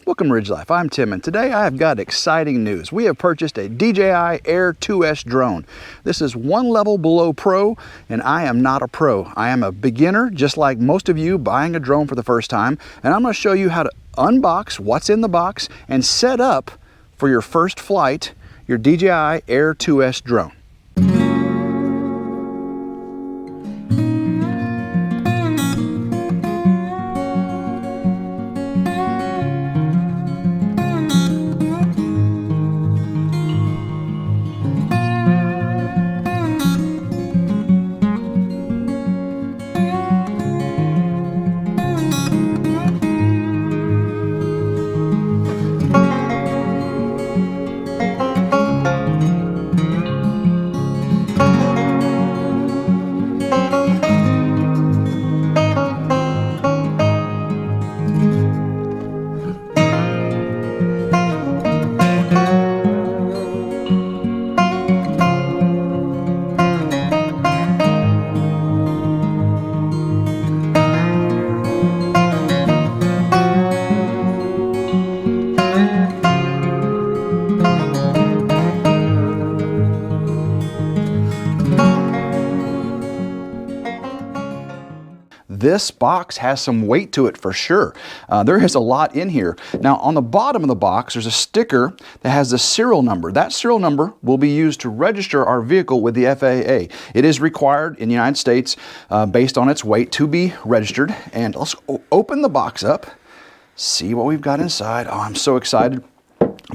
Welcome to RidgeLife. I'm Tim, and today I have got exciting news. We have purchased a DJI Air 2S drone. This is one level below pro, and I am not a pro. I am a beginner, just like most of you buying a drone for the first time, and I'm going to show you how to unbox what's in the box and set up for your first flight your DJI Air 2S drone. This box has some weight to it for sure. There is a lot in here. Now on the bottom of the box there's a sticker that has the serial number. That serial number will be used to register our vehicle with the FAA. It is required in the United States based on its weight to be registered. And let's open the box up, see what we've got inside. Oh, I'm so excited.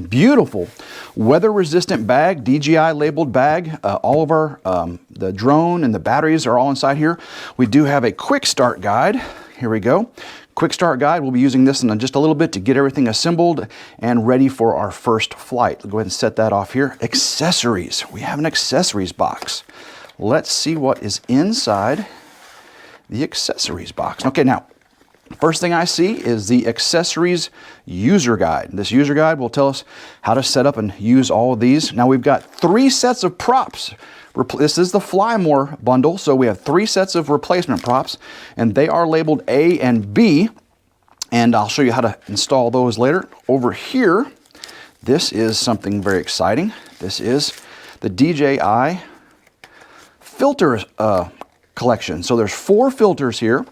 Beautiful weather resistant bag, DJI labeled bag. All of our the drone and the batteries are all inside here. We do have a quick start guide. Here we go. Quick start guide. We'll be using this in just a little bit to get everything assembled and ready for our first flight. Go ahead and set that off here. Accessories. We have an accessories box. Let's see what is inside the accessories box. Okay, now first thing I see is the accessories user guide. This user guide will tell us how to set up and use all of these. Now we've got 3 sets of props. This is the Fly More bundle, so we have 3 sets of replacement props, and they are labeled A and B, and I'll show you how to install those later. Over here, this is something very exciting. This is the DJI filter collection. So there's 4 filters here.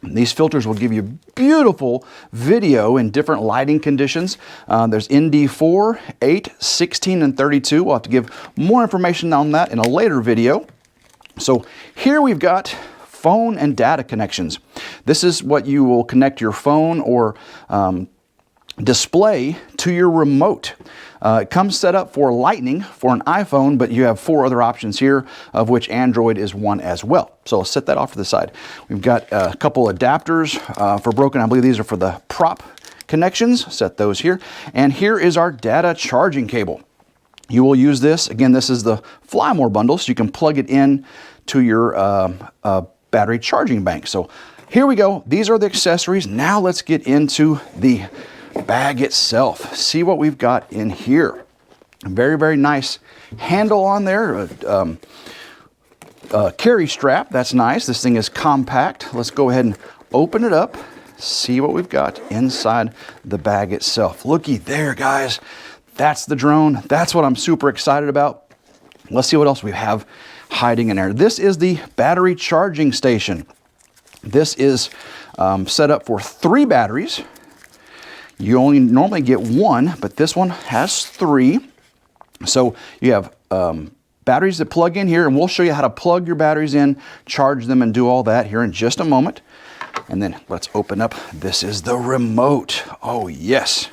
These filters will give you beautiful video in different lighting conditions. There's ND4, 8, 16, and 32. We'll have to give more information on that in a later video. So here we've got phone and data connections. This is what you will connect your phone or display to your remote. It comes set up for Lightning for an iPhone, but you have 4 other options here, of which Android is one as well. So I'll set that off to the side. We've got a couple adapters for broken. I believe these are for the prop connections. Set those here. And here is our data charging cable. You will use this. Again, this is the Fly More bundle, so you can plug it in to your battery charging bank. So here we go. These are the accessories. Now let's get into the bag itself. See what we've got in here. Very, very nice handle on there. Carry strap. That's nice. This thing is compact. Let's go ahead and open it up. See what we've got inside the bag itself. Looky there, guys. That's the drone. That's what I'm super excited about. Let's see what else we have hiding in there. This is the battery charging station. This is set up for 3 batteries. You only normally get 1, but this one has 3. So you have batteries that plug in here, and we'll show you how to plug your batteries in, charge them, and do all that here in just a moment. And then let's open up. This is the remote. Oh yes.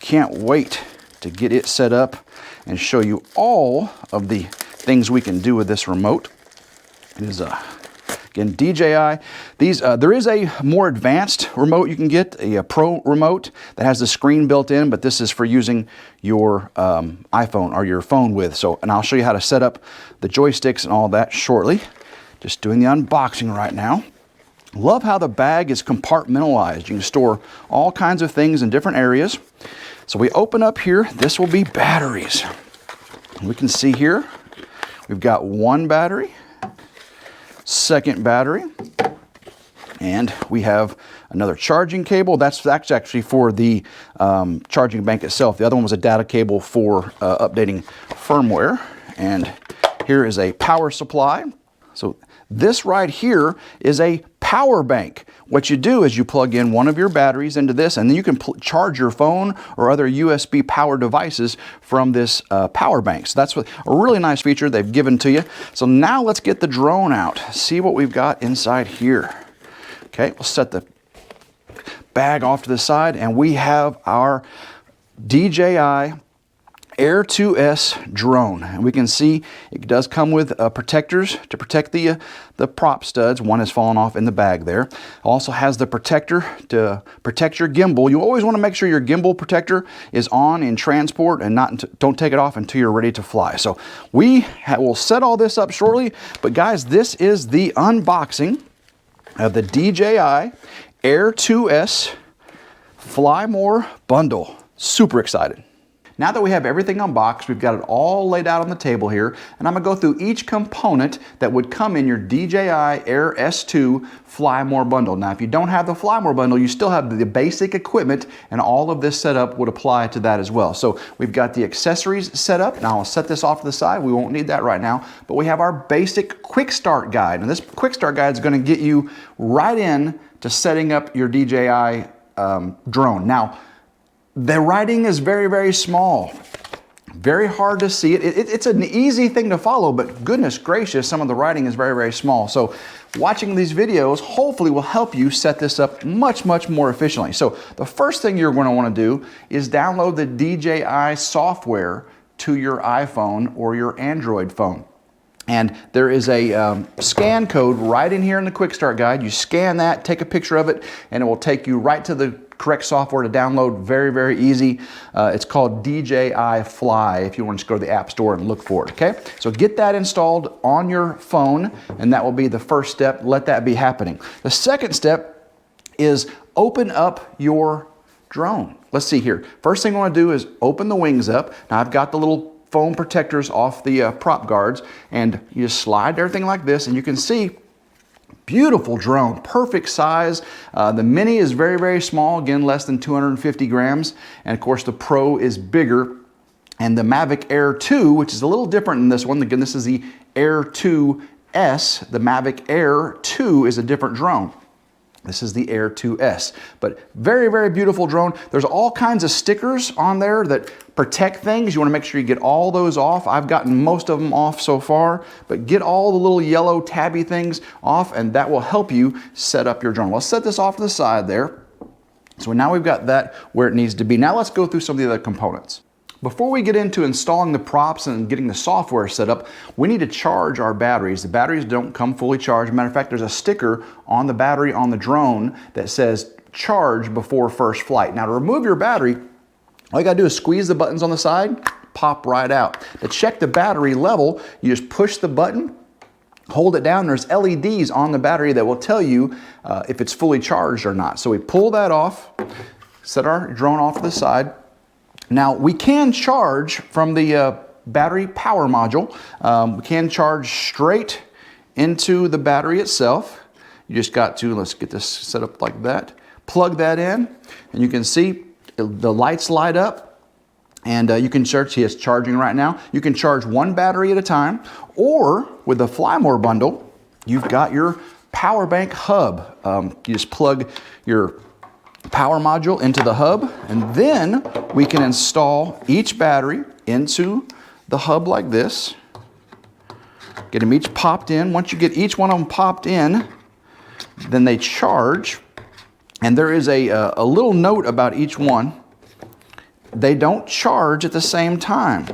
Can't wait to get it set up and show you all of the things we can do with this remote. It is again, DJI. There is a more advanced remote you can get, a Pro remote that has the screen built in, but this is for using your iPhone or your phone with. So, and I'll show you how to set up the joysticks and all that shortly. Just doing the unboxing right now. Love how the bag is compartmentalized. You can store all kinds of things in different areas. So we open up here. This will be batteries. We can see here we've got 1 battery, second battery, And we have another charging cable. That's actually for the charging bank itself. The other one was a data cable for updating firmware. And here is a power supply. So this right here is a power bank. What you do is you plug in one of your batteries into this, and then you can charge your phone or other USB power devices from this power bank. So that's a really nice feature they've given to you. So now let's get the drone out, see what we've got inside here. Okay, we'll set the bag off to the side, and we have our DJI Air 2S drone. And we can see it does come with protectors to protect the prop studs. One has fallen off in the bag there. It also has the protector to protect your gimbal. You always want to make sure your gimbal protector is on in transport and don't take it off until you're ready to fly. So we'll set all this up shortly, but guys, this is the unboxing of the DJI Air 2S Fly More bundle. Super excited. Now that we have everything unboxed, we've got it all laid out on the table here, and I'm gonna go through each component that would come in your DJI Air S2 Fly More bundle. Now, if you don't have the Fly More bundle, you still have the basic equipment, and all of this setup would apply to that as well. So we've got the accessories set up. Now I'll set this off to the side. We won't need that right now, but we have our basic quick start guide. And this quick start guide is gonna get you right in to setting up your DJI drone. Now, the writing is very, very small. Very hard to see it. It's an easy thing to follow, but goodness gracious, some of the writing is very, very small. So watching these videos hopefully will help you set this up much, much more efficiently. So the first thing you're going to want to do is download the DJI software to your iPhone or your Android phone. And there is a scan code right in here in the Quick Start Guide. You scan that, take a picture of it, and it will take you right to the correct software to download. Very, very easy. It's called DJI Fly if you want to just go to the App Store and look for it, okay? So get that installed on your phone, and that will be the first step. Let that be happening. The second step is open up your drone. Let's see here. First thing I want to do is open the wings up. Now I've got the little foam protectors off the prop guards, and you just slide everything like this, and you can see beautiful drone, perfect size. The Mini is very, very small, again, less than 250 grams. And of course, the Pro is bigger. And the Mavic Air 2, which is a little different than this one. Again, this is the Air 2S. The Mavic Air 2 is a different drone. This is the Air 2S, but very, very beautiful drone. There's all kinds of stickers on there that protect things. You want to make sure you get all those off. I've gotten most of them off so far, but get all the little yellow tabby things off, and that will help you set up your drone. Let's set this off to the side there. So now we've got that where it needs to be. Now let's go through some of the other components. Before we get into installing the props and getting the software set up, we need to charge our batteries. The batteries don't come fully charged. Matter of fact, there's a sticker on the battery on the drone that says charge before first flight. Now to remove your battery, all you gotta do is squeeze the buttons on the side, pop right out. To check the battery level, you just push the button, hold it down. There's LEDs on the battery that will tell you if it's fully charged or not. So we pull that off, set our drone off to the side. Now we can charge from the battery power module. We can charge straight into the battery itself. You just got to, let's get this set up like that. Plug that in, and you can see the lights light up, and you can charge. See, it's charging right now. You can charge one battery at a time, or with the Fly More bundle, you've got your power bank hub. You just plug your power module into the hub, and then we can install each battery into the hub like this. Get them each popped in. Once you get each one of them popped in, then they charge. And there is a little note about each one. They don't charge at the same time.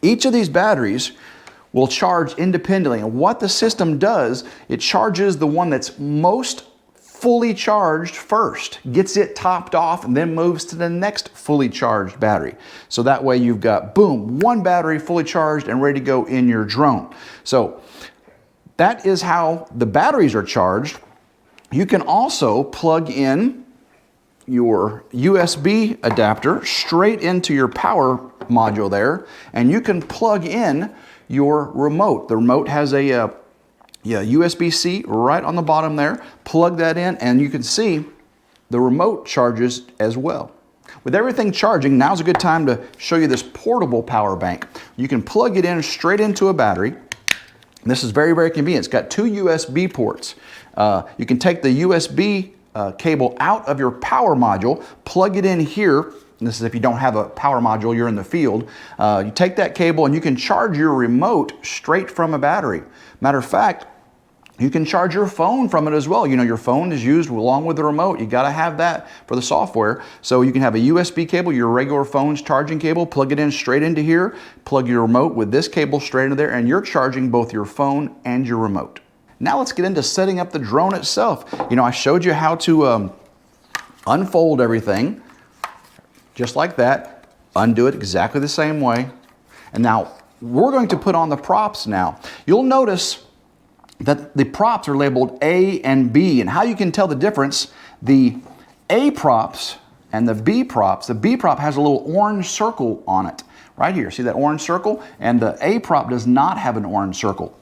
Each of these batteries will charge independently. And what the system does, it charges the one that's most fully charged first, gets it topped off, and then moves to the next fully charged battery. So that way you've got, boom, one battery fully charged and ready to go in your drone. So that is how the batteries are charged. You can also plug in your USB adapter straight into your power module there, and you can plug in your remote. The remote has a Yeah, USB-C right on the bottom there. Plug that in and you can see the remote charges as well. With everything charging, now's a good time to show you this portable power bank. You can plug it in straight into a battery. This is very, very convenient. It's got 2 USB ports. You can take the USB cable out of your power module, plug it in here. And this is if you don't have a power module, you're in the field. You take that cable and you can charge your remote straight from a battery. Matter of fact, you can charge your phone from it as well. You know, your phone is used along with the remote. You gotta have that for the software. So you can have a USB cable, your regular phone's charging cable, plug it in straight into here, plug your remote with this cable straight into there, and you're charging both your phone and your remote. Now let's get into setting up the drone itself. You know, I showed you how to unfold everything, just like that. Undo it exactly the same way. And now we're going to put on the props now. You'll notice that the props are labeled A and B, and how you can tell the difference, the A props and the B props, the B prop has a little orange circle on it, right here. See that orange circle? And the A prop does not have an orange circle.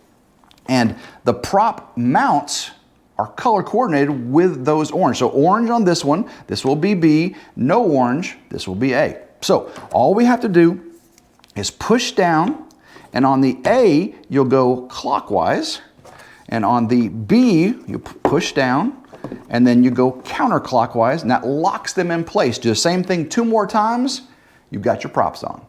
And the prop mounts are color coordinated with those orange. So orange on this one, this will be B, no orange, this will be A. So all we have to do is push down, and on the A, you'll go clockwise, and on the B, you push down, and then you go counterclockwise, and that locks them in place. Do the same thing 2 more times, you've got your props on.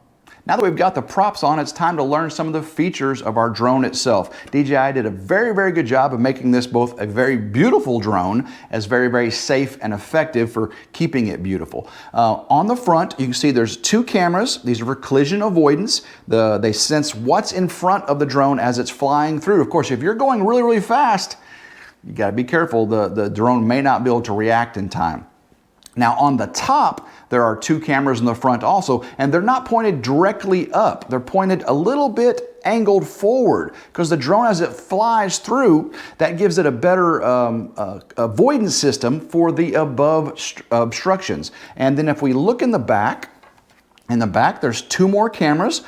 Now that we've got the props on, it's time to learn some of the features of our drone itself. DJI did a very, very good job of making this both a very beautiful drone as very, very safe and effective for keeping it beautiful. On the front, you can see there's 2 cameras. These are for collision avoidance. They sense what's in front of the drone as it's flying through. Of course, if you're going really, really fast, you gotta be careful. The drone may not be able to react in time. Now on the top, there are 2 cameras in the front also, and they're not pointed directly up. They're pointed a little bit angled forward, because the drone, as it flies through, that gives it a better avoidance system for the above obstructions. And then if we look in the back, there's 2 more cameras.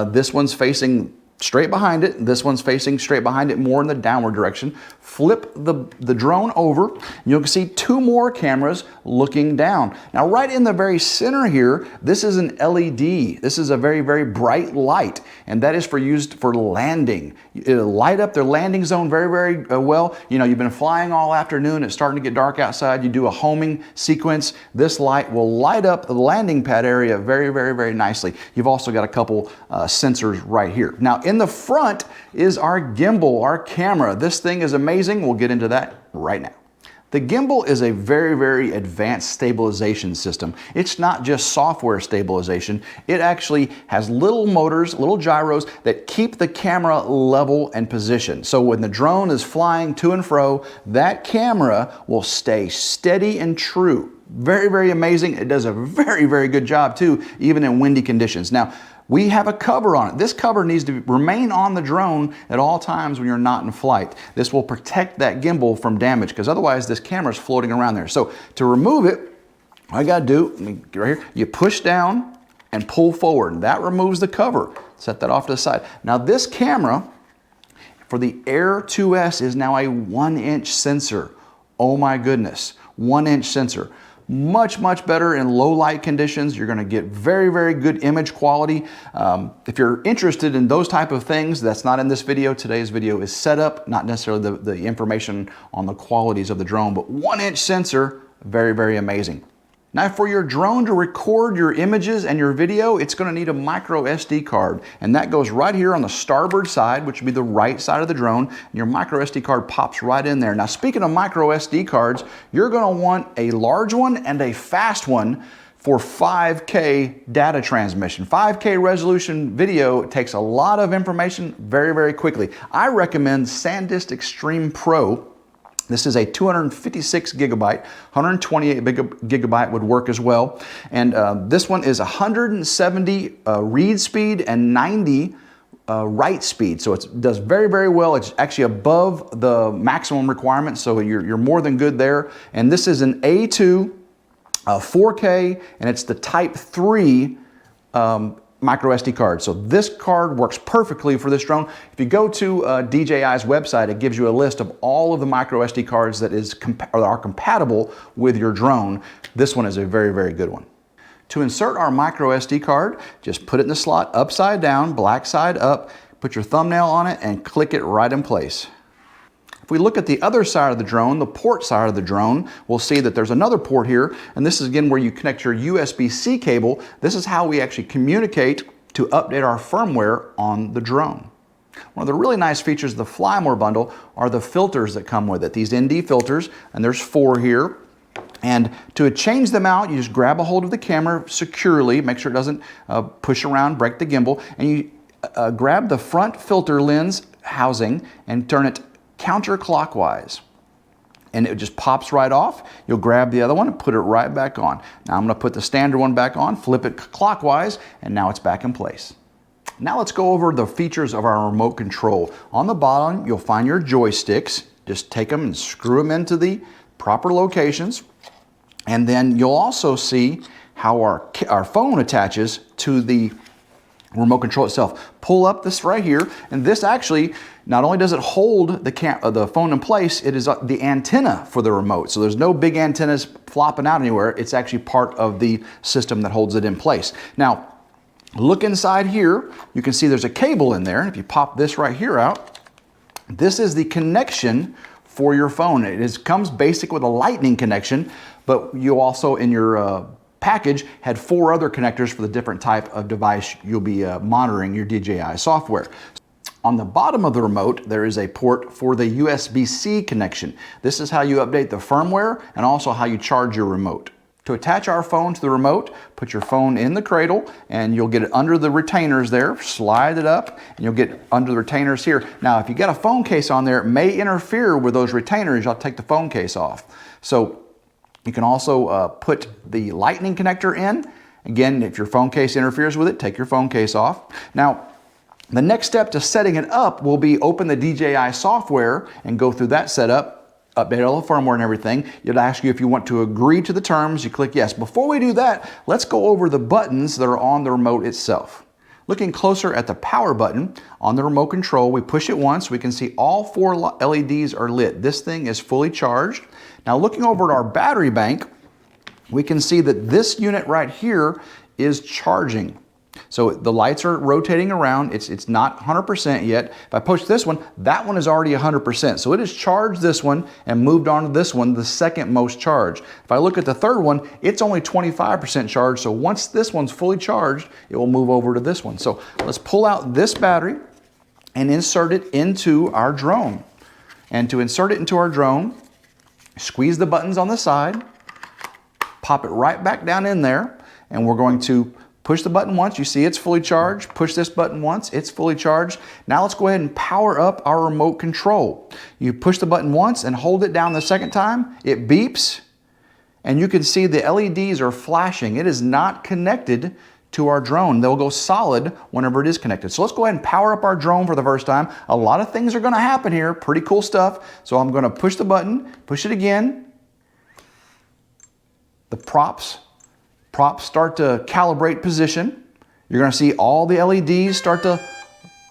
This one's facing straight behind it. This one's facing straight behind it, more in the downward direction. Flip the drone over, and you'll see 2 more cameras looking down. Now, right in the very center here, this is an LED. This is a very, very bright light, and that is used for landing. It'll light up their landing zone very, very well. You know, you've been flying all afternoon. It's starting to get dark outside. You do a homing sequence. This light will light up the landing pad area very, very, very nicely. You've also got a couple sensors right here. Now, in the front is our gimbal, our camera. This thing is amazing. We'll get into that right now. The gimbal is a very, very advanced stabilization system. It's not just software stabilization. It actually has little motors, little gyros that keep the camera level and positioned. So when the drone is flying to and fro, that camera will stay steady and true. Very, very amazing. It does a very, very good job too, even in windy conditions. Now, we have a cover on it. This cover needs to remain on the drone at all times when you're not in flight. This will protect that gimbal from damage, because otherwise this camera is floating around there. So to remove it, all I gotta do, let me get right here, you push down and pull forward. That removes the cover. Set that off to the side. Now this camera for the Air 2S is now a 1-inch sensor. Oh my goodness, 1-inch sensor. Much, much better in low light conditions. You're gonna get very, very good image quality. If you're interested in those type of things, that's not in this video. Today's video is setup, not necessarily the information on the qualities of the drone, but 1-inch sensor, very, very amazing. Now, for your drone to record your images and your video, it's going to need a micro SD card, and that goes right here on the starboard side, which would be the right side of the drone, and your micro SD card pops right in there. Now, speaking of micro SD cards, you're going to want a large one and a fast one for 5K data transmission. 5K resolution video takes a lot of information very, very quickly. I recommend SanDisk Extreme Pro. This is a 256 gigabyte, 128 gigabyte would work as well. And this one is 170 read speed and 90 write speed. So it does very, very well. It's actually above the maximum requirement, so you're more than good there. And this is an A2 4K, and it's the Type 3 micro SD card. So this card works perfectly for this drone. If you go to DJI's website, it gives you a list of all of the micro SD cards that are compatible with your drone. This one is a very, very good one. To insert our micro SD card, just put it in the slot upside down, black side up, put your thumbnail on it and click it right in place. If we look at the other side of the drone, the port side of the drone, we'll see that there's another port here, and this is again where you connect your USB-C cable. This is how we actually communicate to update our firmware on the drone. One of the really nice features of the FlyMore bundle are the filters that come with it. These ND filters, and there's 4 here. And to change them out, you just grab a hold of the camera securely, make sure it doesn't push around, break the gimbal, and you grab the front filter lens housing and turn it counterclockwise, and it just pops right off. You'll grab the other one and put it right back on. Now I'm going to put the standard one back on, flip it clockwise, and now it's back in place. Now let's go over the features of our remote control. On the bottom, you'll find your joysticks. Just take them and screw them into the proper locations, and then you'll also see how our phone attaches to the remote control itself. Pull up this right here, and this actually, not only does it hold the phone in place, it is the antenna for the remote. So there's no big antennas flopping out anywhere. It's actually part of the system that holds it in place. Now, look inside here. You can see there's a cable in there. If you pop this right here out, this is the connection for your phone. It comes basic with a lightning connection, but you also in your package had 4 other connectors for the different type of device you'll be monitoring your DJI software. On the bottom of the remote, there is a port for the USB-C connection. This is how you update the firmware and also how you charge your remote. To attach our phone to the remote, put your phone in the cradle and you'll get it under the retainers there, slide it up, and you'll get under the retainers here. Now, if you got a phone case on there, it may interfere with those retainers. You'll take the phone case off. So you can also put the lightning connector in. Again, if your phone case interferes with it, take your phone case off. Now, the next step to setting it up will be open the DJI software and go through that setup, update all the firmware and everything. It'll ask you if you want to agree to the terms. You click yes. Before we do that, let's go over the buttons that are on the remote itself. Looking closer at the power button on the remote control, we push it once. We can see all 4 LEDs are lit. This thing is fully charged. Now looking over at our battery bank, we can see that this unit right here is charging. So the lights are rotating around. It's not 100% yet. If I push this one, that one is already 100%. So it has charged this one and moved on to this one, the second most charged. If I look at the third one, it's only 25% charged. So once this one's fully charged, it will move over to this one. So let's pull out this battery and insert it into our drone. And to insert it into our drone, squeeze the buttons on the side, pop it right back down in there, and we're going to push the button once. You see it's fully charged. Push this button once. It's fully charged. Now let's go ahead and power up our remote control. You push the button once and hold it down the second time. It beeps, and you can see the LEDs are flashing. It is not connected to our drone. They'll go solid whenever it is connected. So let's go ahead and power up our drone for the first time. A lot of things are going to happen here. Pretty cool stuff. So I'm going to push the button, push it again. The props start to calibrate position. You're going to see all the LEDs start to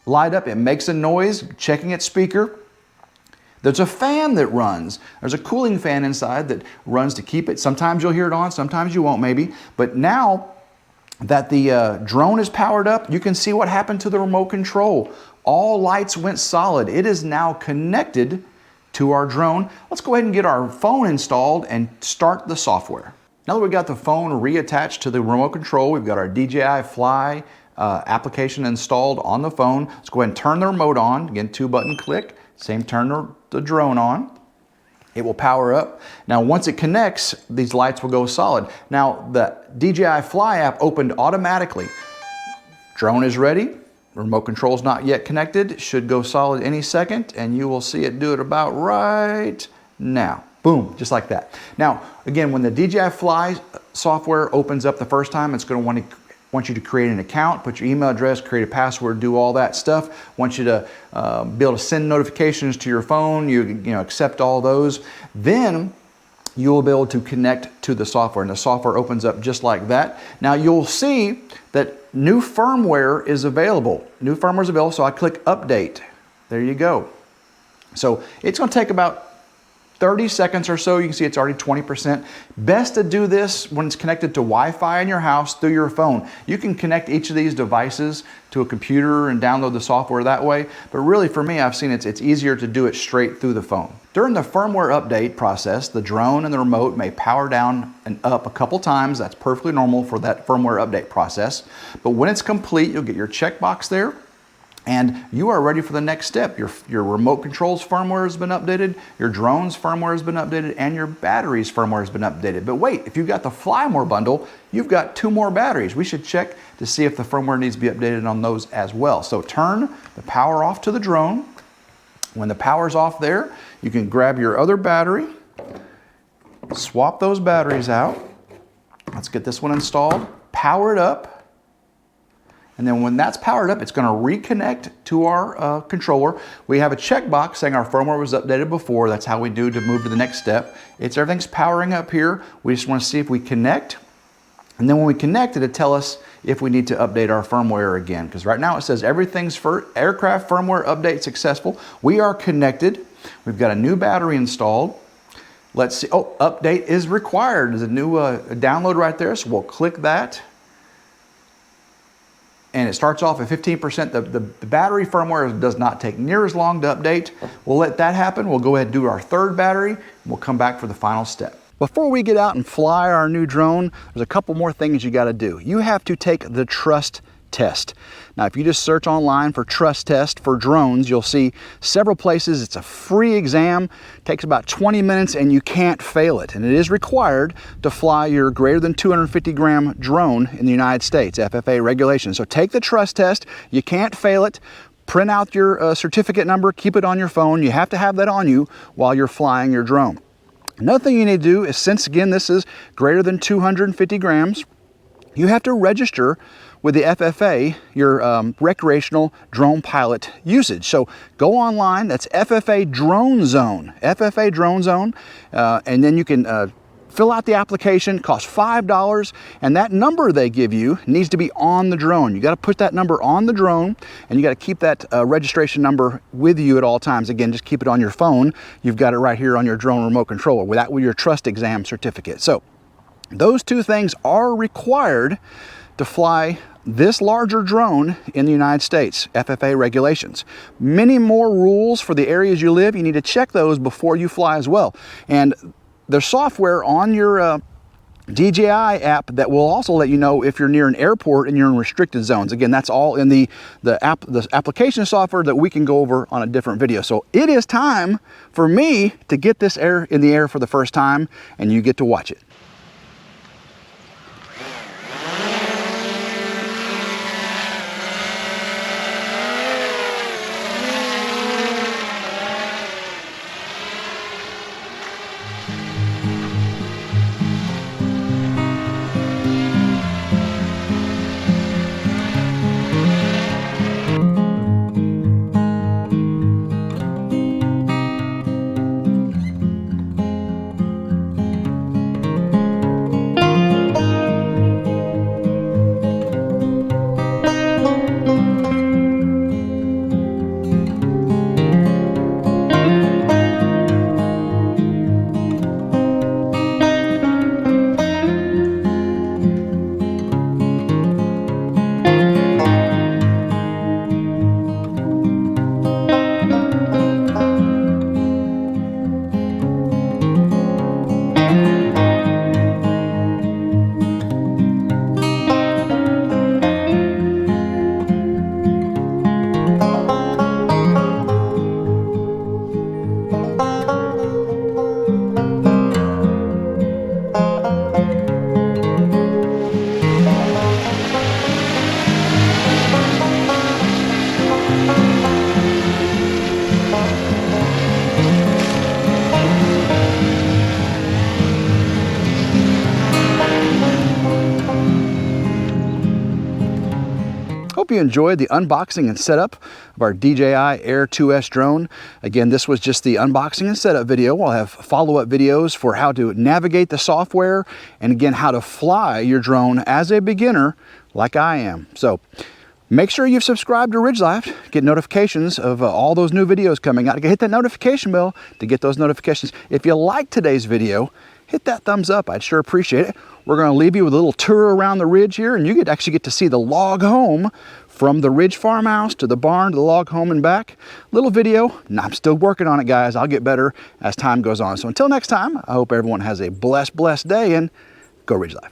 light up. It makes a noise, checking its speaker. There's a fan that runs. There's a cooling fan inside that runs to keep it. Sometimes you'll hear it on, sometimes you won't maybe. But now that the drone is powered up, you can see what happened to the remote control. All lights went solid. It is now connected to our drone. Let's go ahead and get our phone installed and start the software. Now that we've got the phone reattached to the remote control, we've got our DJI Fly application installed on the phone. Let's go ahead and turn the remote on. Again, 2-button click. Same, turn the drone on. It will power up. Now, once it connects, these lights will go solid. Now, the DJI Fly app opened automatically. Drone is ready. Remote control is not yet connected. Should go solid any second, and you will see it do it about right now. Boom, just like that. Now, again, when the DJI Fly software opens up the first time, it's going to want you to create an account, put your email address, create a password, do all that stuff. Want you to be able to send notifications to your phone. You accept all those. Then you will be able to connect to the software, and the software opens up just like that. Now you'll see that new firmware is available. New firmware is available, so I click update. There you go. So it's going to take about 30 seconds or so. You can see it's already 20%. Best to do this when it's connected to Wi-Fi in your house through your phone. You can connect each of these devices to a computer and download the software that way. But really for me, I've seen it's easier to do it straight through the phone. During the firmware update process, the drone and the remote may power down and up a couple times. That's perfectly normal for that firmware update process. But when it's complete, you'll get your checkbox there, and you are ready for the next step. Your remote controls firmware has been updated, your drone's firmware has been updated, and your battery's firmware has been updated. But wait, if you've got the Fly More bundle, you've got 2 more batteries. We should check to see if the firmware needs to be updated on those as well. So turn the power off to the drone. When the power's off there, you can grab your other battery, swap those batteries out. Let's get this one installed, power it up. And then when that's powered up, it's going to reconnect to our controller. We have a checkbox saying our firmware was updated before. That's how we do to move to the next step. Everything's powering up here. We just want to see if we connect. And then when we connect, it'll tell us if we need to update our firmware again. Because right now it says everything's for aircraft firmware update successful. We are connected. We've got a new battery installed. Let's see. Oh, update is required. There's a new download right there. So we'll click that. And it starts off at 15%. The battery firmware does not take near as long to update. We'll let that happen. We'll go ahead and do our third battery. And we'll come back for the final step. Before we get out and fly our new drone, there's a couple more things you got to do. You have to take the trust test. Now, if you just search online for trust test for drones, you'll see several places. It's a free exam, takes about 20 minutes, and you can't fail it. And it is required to fly your greater than 250 gram drone in the United States, FFA regulations. So take the trust test. You can't fail it. Print out your certificate number, keep it on your phone. You have to have that on you while you're flying your drone. Another thing you need to do is, since again this is greater than 250 grams, you have to register with the FFA your recreational drone pilot usage. So go online, that's FFA Drone Zone, FFA Drone Zone, and then you can fill out the application, costs $5, and that number they give you needs to be on the drone. You got to put that number on the drone, and you got to keep that registration number with you at all times. Again, just keep it on your phone. You've got it right here on your drone remote controller with your trust exam certificate. So those 2 things are required to fly this larger drone in the United States, FFA regulations. Many more rules for the areas you live. You need to check those before you fly as well. And there's software on your DJI app that will also let you know if you're near an airport and you're in restricted zones. Again, that's all in the application software that we can go over on a different video. So it is time for me to get this in the air for the first time, and you get to watch it. hope you enjoyed the unboxing and setup of our DJI Air 2S drone. Again, this was just the unboxing and setup video. We'll have follow-up videos for how to navigate the software and again, how to fly your drone as a beginner like I am. So make sure you've subscribed to RidgeLife, get notifications of all those new videos coming out. Hit that notification bell to get those notifications. If you like today's video, hit that thumbs up. I'd sure appreciate it. We're going to leave you with a little tour around the ridge here, and you actually get to see the log home from the ridge farmhouse to the barn to the log home and back. Little video. I'm still working on it, guys. I'll get better as time goes on. So until next time, I hope everyone has a blessed day, and go RidgeLife.